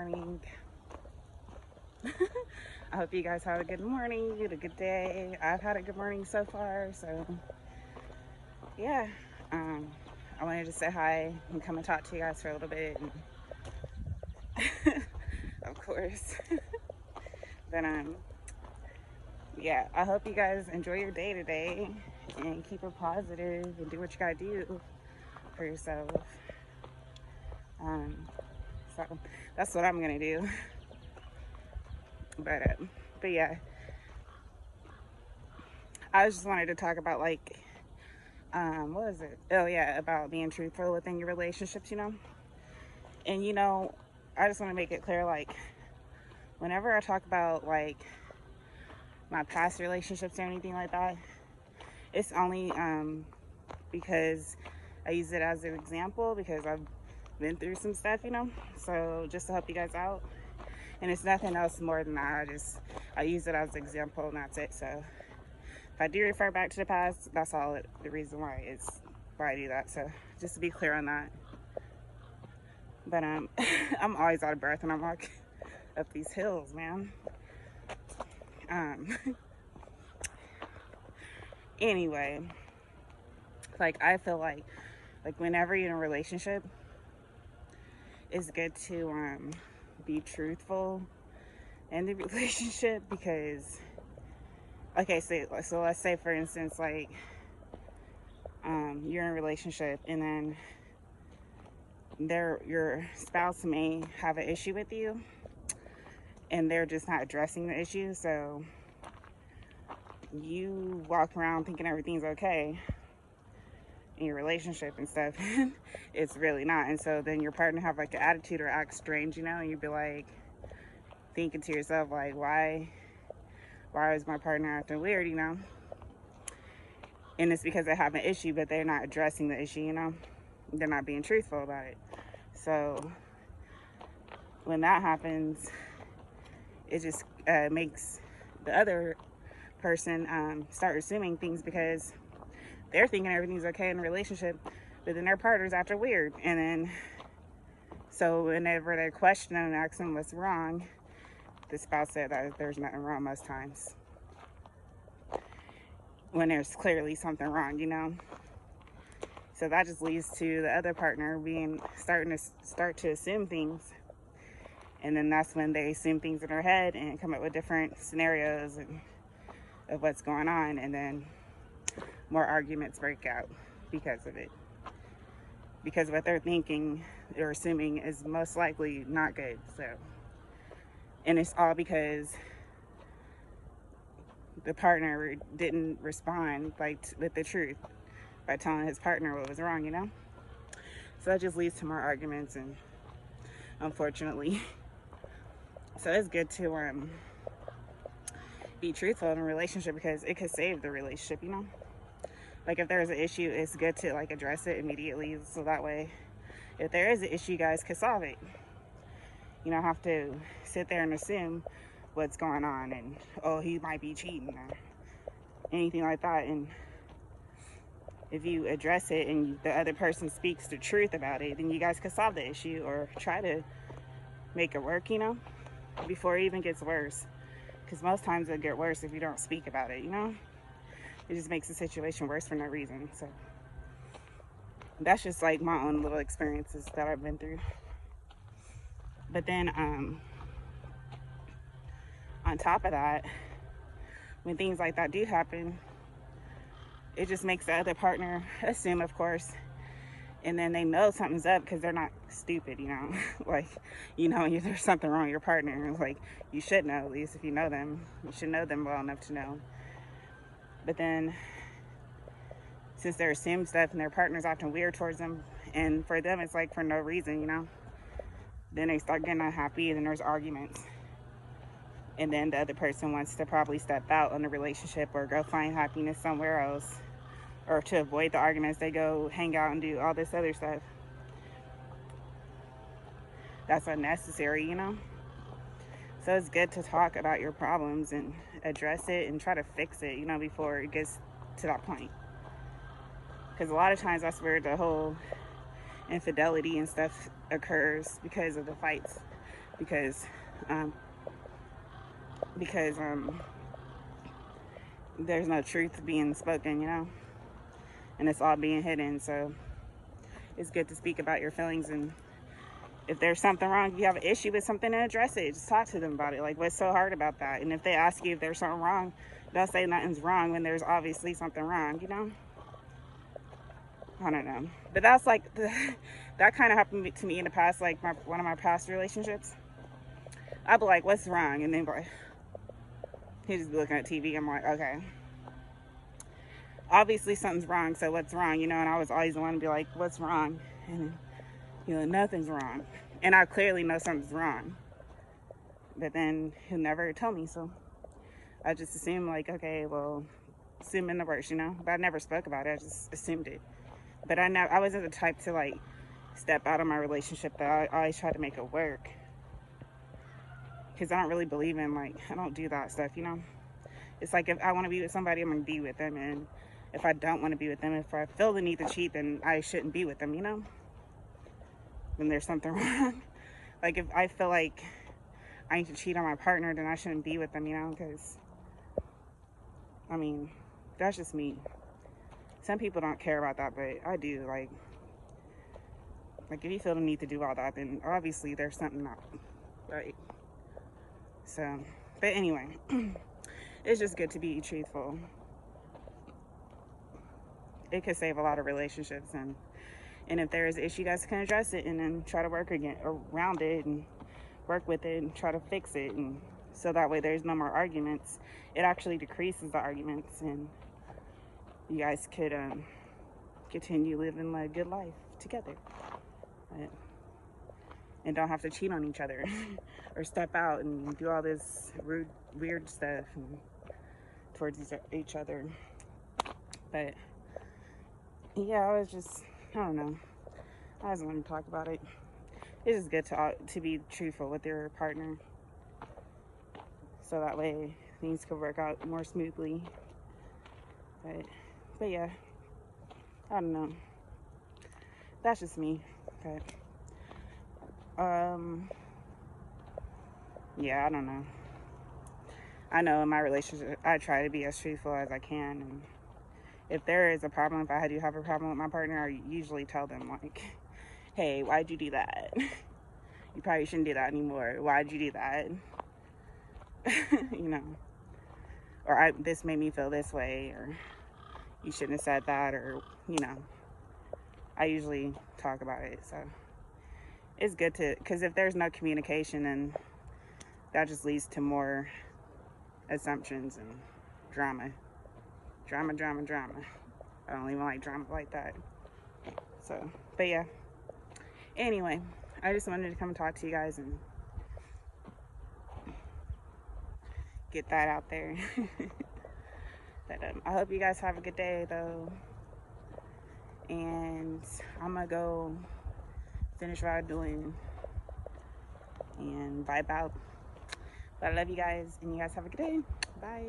morning. I hope you guys had a good morning, you had a good day. I've had a good morning so far, so yeah. Um, I wanted to say hi and come and talk to you guys for a little bit, and of course. But yeah, I hope you guys enjoy your day today and keep it positive and do what you gotta do for yourself. Um, so that's what I'm gonna do. But uh, but yeah, I just wanted to talk about what was it? Oh yeah, about being truthful within your relationships. And I just want to make it clear, like, whenever I talk about like my past relationships or anything like that, it's only because I use it as an example because I've been through some stuff. So just to help you guys out, and it's nothing else more than that. I use it as an example, and that's it. So if I do refer back to the past, that's all the reason why I do that. So just to be clear on that. But I'm always out of breath when I'm walking up these hills, man. Um, anyway, like I feel like whenever you're in a relationship, it's good to be truthful in the relationship because okay, so let's say for instance you're in a relationship and then your spouse may have an issue with you and they're just not addressing the issue, so you walk around thinking everything's okay in your relationship and stuff. It's really not. And so then your partner have like an attitude or act strange, and you'd be like thinking to yourself like, why is my partner acting weird? And it's because they have an issue, but they're not addressing the issue. They're not being truthful about it. So when that happens, it just makes the other person start assuming things because they're thinking everything's okay in the relationship, but then their partner's acting weird. And then, so whenever they're questioning and asking what's wrong, the spouse said that there's nothing wrong most times, when there's clearly something wrong. So that just leads to the other partner starting to assume things. And then that's when they assume things in their head and come up with different scenarios of what's going on. And then more arguments break out because of it. Because what they're thinking or assuming is most likely not good. So, and it's all because the partner didn't respond with the truth by telling his partner what was wrong. So that just leads to more arguments, and unfortunately, so it's good to be truthful in a relationship because it could save the relationship. Like if there's an issue, it's good to like address it immediately, so that way if there is an issue, you guys could solve it. You don't have to sit there and assume what's going on and, oh, he might be cheating or anything like that. And if you address it and the other person speaks the truth about it, then you guys could solve the issue or try to make it work, before it even gets worse. Because most times it'll get worse if you don't speak about it. It just makes the situation worse for no reason. So that's just like my own little experiences that I've been through. But then on top of that, when things like that do happen, it just makes the other partner assume, of course, and then they know something's up because they're not stupid. Like, there's something wrong with your partner. Like, you should know, at least if you know them. You should know them well enough to know. But then, since they're assuming stuff and their partner's acting weird towards them, and for them it's like for no reason, then they start getting unhappy and then there's arguments. And then the other person wants to probably step out on the relationship or go find happiness somewhere else. Or to avoid the arguments, they go hang out and do all this other stuff. That's unnecessary. So it's good to talk about your problems and address it and try to fix it, before it gets to that point. Because a lot of times that's where the whole infidelity and stuff occurs because of the fights because because there's no truth being spoken, you know, and it's all being hidden. So it's good to speak about your feelings, and if there's something wrong, if you have an issue with something, address it. Just talk to them about it. Like, what's so hard about that? And if they ask you if there's something wrong, don't say nothing's wrong when there's obviously something wrong, you know? I don't know. But that's like, that kind of happened to me in the past, like one of my past relationships. I'd be like, what's wrong? And then like, he'd just be looking at TV. I'm like, okay. Obviously something's wrong, so what's wrong, you know? And I was always the one to be like, what's wrong? And you know, nothing's wrong. And I clearly know something's wrong. But then he'll never tell me, so I just assumed, like, okay, well, assuming the worst, you know? But I never spoke about it, I just assumed it. But I wasn't the type to, like, step out of my relationship, but I always tried to make it work. Because I don't really believe in, like, I don't do that stuff, you know? It's like, if I want to be with somebody, I'm going to be with them. And if I don't want to be with them, if I feel the need to cheat, then I shouldn't be with them, you know? When there's something wrong. Like, if I feel like I need to cheat on my partner, then I shouldn't be with them, you know? Because, I mean, that's just me. Some people don't care about that, but I do. Like if you feel the need to do all that, then obviously there's something not right. So, but anyway, it's just good to be truthful. It could save a lot of relationships, and if there is an issue, you guys can address it and then try to work around it and work with it and try to fix it, and so that way there's no more arguments. It actually decreases the arguments, and you guys could continue living a good life together, and don't have to cheat on each other or step out and do all this weird stuff towards each other. But yeah, I don't know. I just want to talk about it. It's just good to be truthful with your partner, so that way things could work out more smoothly. But yeah, I don't know. That's just me. But yeah, I don't know. I know in my relationship, I try to be as truthful as I can, and if there is a problem, if I do have a problem with my partner, I usually tell them, like, hey, why'd you do that? You probably shouldn't do that anymore. Why'd you do that? You know, or this made me feel this way, or you shouldn't have said that, or, you know, I usually talk about it. So it's good because if there's no communication, then that just leads to more assumptions and drama. I don't even like drama like that. So, but yeah. Anyway, I just wanted to come talk to you guys and get that out there. But I hope you guys have a good day, though. And I'm gonna go finish what I'm doing and vibe out. But I love you guys, and you guys have a good day. Bye.